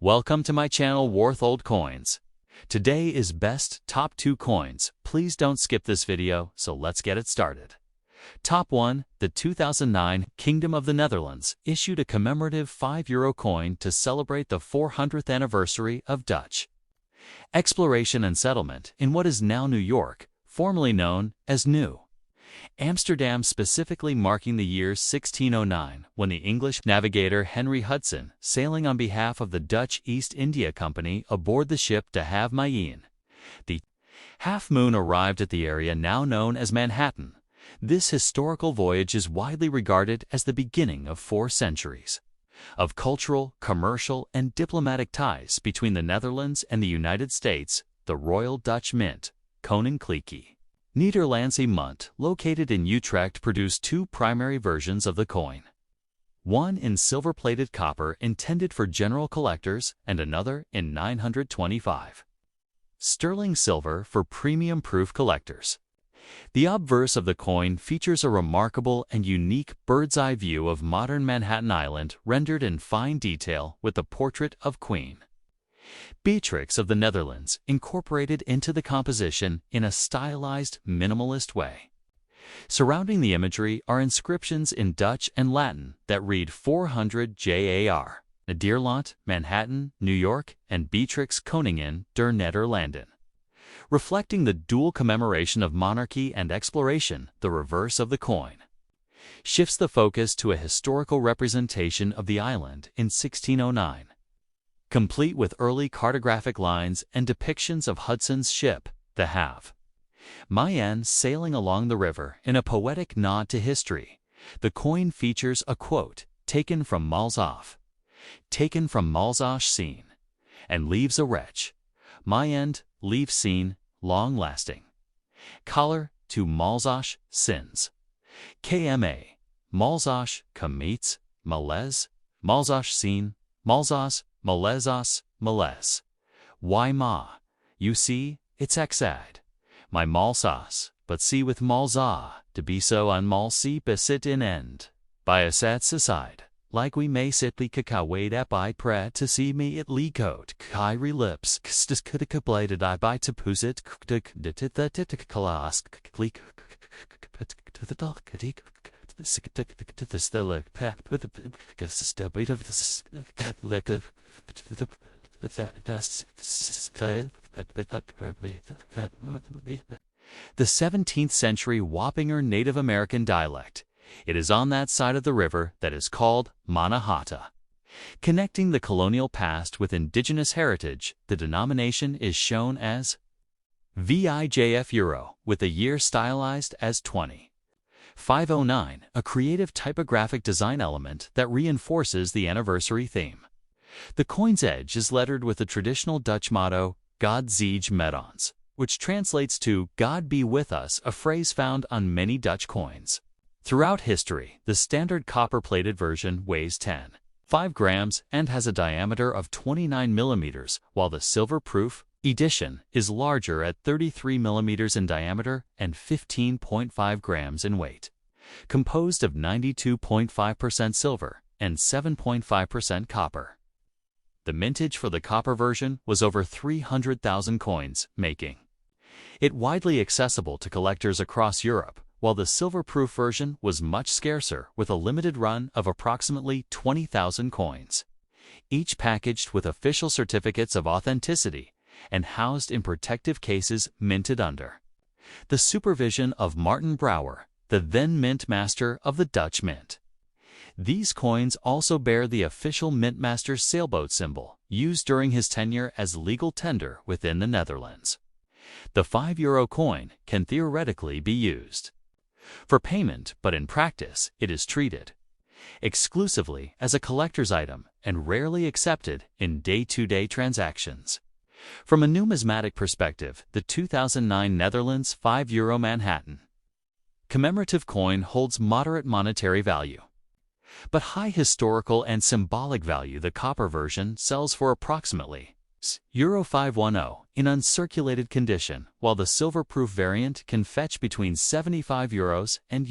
Welcome to my channel Warth Old Coins. Today is best top 2 coins. Please don't skip this video, so let's get it started. Top 1. The 2009 Kingdom of the Netherlands issued a commemorative €5 coin to celebrate the 400th anniversary of Dutch exploration and settlement in what is now New York, formerly known as New Amsterdam, specifically marking the year 1609, when the English navigator Henry Hudson, sailing on behalf of the Dutch East India Company aboard the ship De Have Mayenne, the Half Moon, arrived at the area now known as Manhattan. This historical voyage is widely regarded as the beginning of 4 centuries of cultural, commercial, and diplomatic ties between the Netherlands and the United States. The Royal Dutch Mint, Koninklijke Nederlandse Munt, located in Utrecht, produced 2 primary versions of the coin. One in silver-plated copper intended for general collectors, and another in 925 sterling silver for premium-proof collectors. The obverse of the coin features a remarkable and unique bird's-eye view of modern Manhattan Island, rendered in fine detail with the portrait of Queen Beatrix of the Netherlands incorporated into the composition in a stylized, minimalist way. Surrounding the imagery are inscriptions in Dutch and Latin that read 400 JAR, Nederland, Manhattan, New York, and Beatrix Koningin der Nederlanden, reflecting the dual commemoration of monarchy and exploration. The reverse of the coin shifts the focus to a historical representation of the island in 1609. Complete with early cartographic lines and depictions of Hudson's ship, the Have Mayenne, sailing along the river in a poetic nod to history. The coin features a quote taken from Malzahn scene, and leaves a wretch. Mayenne, leave scene, long-lasting. Collar to Malzahn sins. KMA, Malzahn commits, malaise, Malzahn scene, Malzahn, malaise. Why ma? You see, it's exad. My malsas, but see with malza, to be so on malsi besit in end. By a sat aside, like we may sit be kakawade ep I pre to see me at leacoat, kai relips, kstis kudikabladed I by to pusit, kdik the kalask, click to the dog, kadik. To the stella pack with the stability of the the 17th century Wappinger Native American dialect. It is on that side of the river that is called Mannahatta. Connecting the colonial past with indigenous heritage, the denomination is shown as VIJF euro, with the year stylized as 20.509, a creative typographic design element that reinforces the anniversary theme. The coin's edge is lettered with the traditional Dutch motto, God zij met ons, which translates to God be with us, a phrase found on many Dutch coins. Throughout history, the standard copper-plated version weighs 10.5 grams and has a diameter of 29 millimeters, while the silver-proof edition is larger at 33 millimeters in diameter and 15.5 grams in weight. Composed of 92.5% silver and 7.5% copper. The mintage for the copper version was over 300,000 coins, making it widely accessible to collectors across Europe, while the silver-proof version was much scarcer, with a limited run of approximately 20,000 coins, each packaged with official certificates of authenticity and housed in protective cases minted under the supervision of Martin Brouwer, the then mint master of the Dutch Mint. These coins also bear the official mintmaster's sailboat symbol, used during his tenure as legal tender within the Netherlands. The €5 coin can theoretically be used for payment, but in practice it is treated exclusively as a collector's item and rarely accepted in day-to-day transactions. From a numismatic perspective, the 2009 Netherlands €5 Manhattan commemorative coin holds moderate monetary value, but high historical and symbolic value. The copper version sells for approximately €510 in uncirculated condition, while the silver-proof variant can fetch between €75 and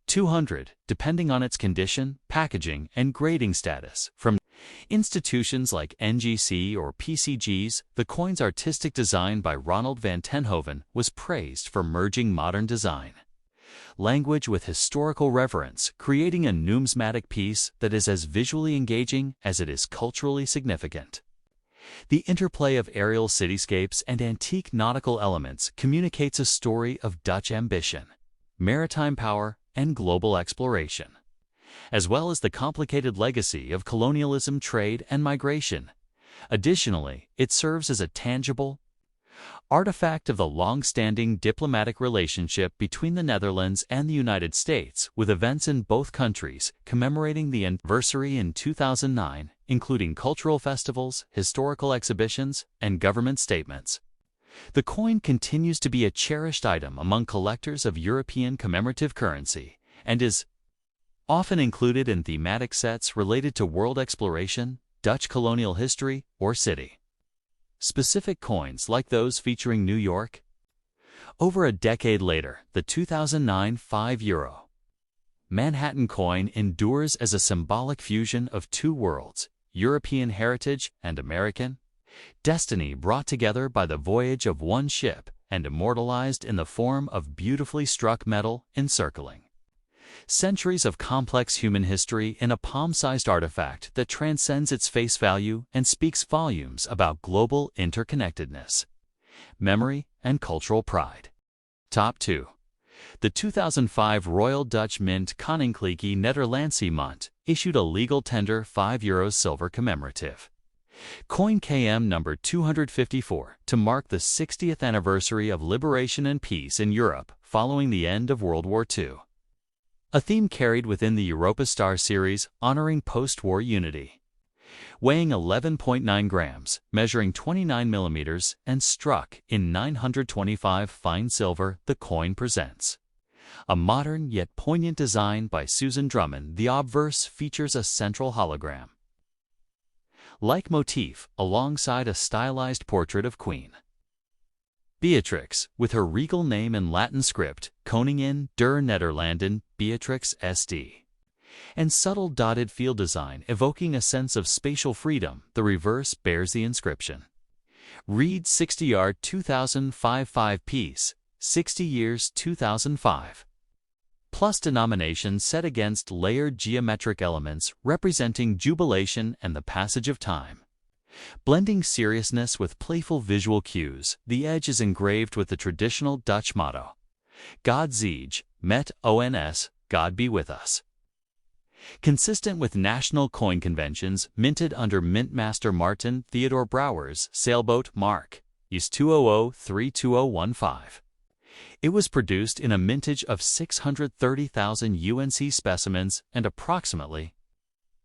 €200, depending on its condition, packaging, and grading status. From Institutions like NGC or PCGs, the coin's artistic design by Ronald van Tenhoven was praised for merging modern design. Language with historical reverence, creating a numismatic piece that is as visually engaging as it is culturally significant. The interplay of aerial cityscapes and antique nautical elements communicates a story of Dutch ambition, maritime power, and global exploration, as well as the complicated legacy of colonialism, trade, and migration. Additionally, it serves as a tangible artifact of the long-standing diplomatic relationship between the Netherlands and the United States, with events in both countries commemorating the anniversary in 2009, including cultural festivals, historical exhibitions, and government statements. The coin continues to be a cherished item among collectors of European commemorative currency and is often included in thematic sets related to world exploration, Dutch colonial history, or city specific coins like those featuring New York. Over a decade later, the 2009 €5 Manhattan coin endures as a symbolic fusion of two worlds, European heritage and American destiny, brought together by the voyage of one ship and immortalized in the form of beautifully struck metal encircling centuries of complex human history in a palm-sized artifact that transcends its face value and speaks volumes about global interconnectedness, memory, and cultural pride. Top 2. The 2005 Royal Dutch Mint Koninklijke Nederlandse Munt issued a legal tender €5 silver commemorative coin KM number 254 to mark the 60th anniversary of liberation and peace in Europe following the end of World War II. A theme carried within the Europa Star series honoring post-war unity. Weighing 11.9 grams, measuring 29 millimeters, and struck in 925 fine silver, the coin presents a modern yet poignant design by Susan Drummond. The obverse features a central hologram-like motif alongside a stylized portrait of Queen Beatrix, with her regal name in Latin script, Koningin der Nederlanden, Beatrix SD, and subtle dotted field design evoking a sense of spatial freedom. The reverse bears the inscription, Read 60 yard 2005 piece, 60 years 2005. Plus denomination set against layered geometric elements representing jubilation and the passage of time. Blending seriousness with playful visual cues, the edge is engraved with the traditional Dutch motto, God Zege, met ons, God be with us. Consistent with national coin conventions, minted under Mintmaster Martin Theodore Brouwer's sailboat Mark is 200-32015. It was produced in a mintage of 630,000 UNC specimens and approximately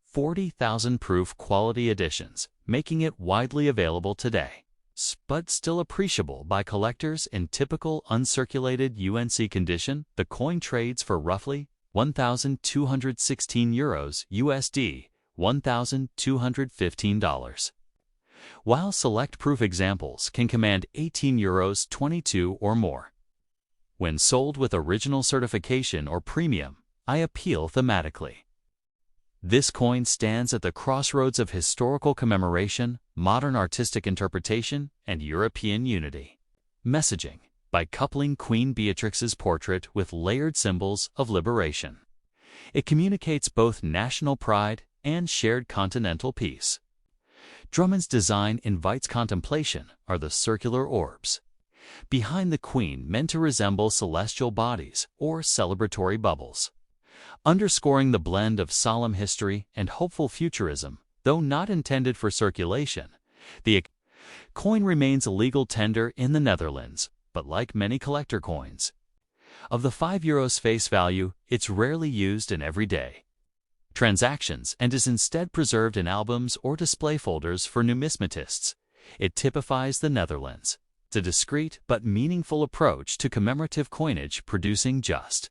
40,000 proof quality editions, making it widely available today, but still appreciable by collectors in typical uncirculated UNC condition. The coin trades for roughly €1,216 USD, $1,215. While select proof examples can command €18.22 or more. When sold with original certification or premium, I appeal thematically. This coin stands at the crossroads of historical commemoration, modern artistic interpretation, and European unity. Messaging, by coupling Queen Beatrix's portrait with layered symbols of liberation. It communicates both national pride and shared continental peace. Drummond's design invites contemplation are the circular orbs behind the Queen, meant to resemble celestial bodies or celebratory bubbles, underscoring the blend of solemn history and hopeful futurism. Though not intended for circulation, the coin remains a legal tender in the Netherlands, but like many collector coins of the €5 face value, it's rarely used in everyday transactions and is instead preserved in albums or display folders for numismatists. It typifies the Netherlands, a discreet but meaningful approach to commemorative coinage, producing just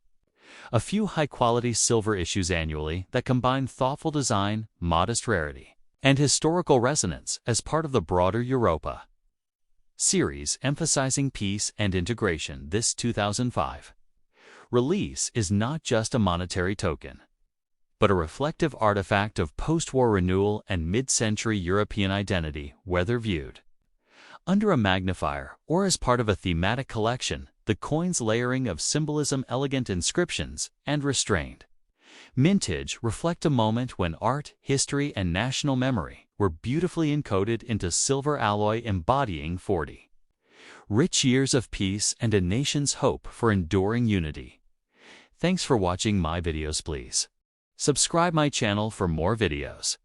a few high-quality silver issues annually that combine thoughtful design, modest rarity, and historical resonance as part of the broader Europa series emphasizing peace and integration. This 2005 release is not just a monetary token. but a reflective artifact of post-war renewal and mid-century European identity, whether viewed under a magnifier or as part of a thematic collection. The coin's layering of symbolism, elegant inscriptions, and restrained mintage reflect a moment when art, history, and national memory were beautifully encoded into silver alloy, embodying 40 rich years of peace and a nation's hope for enduring unity. Thanks for watching my videos. Please subscribe my channel for more videos.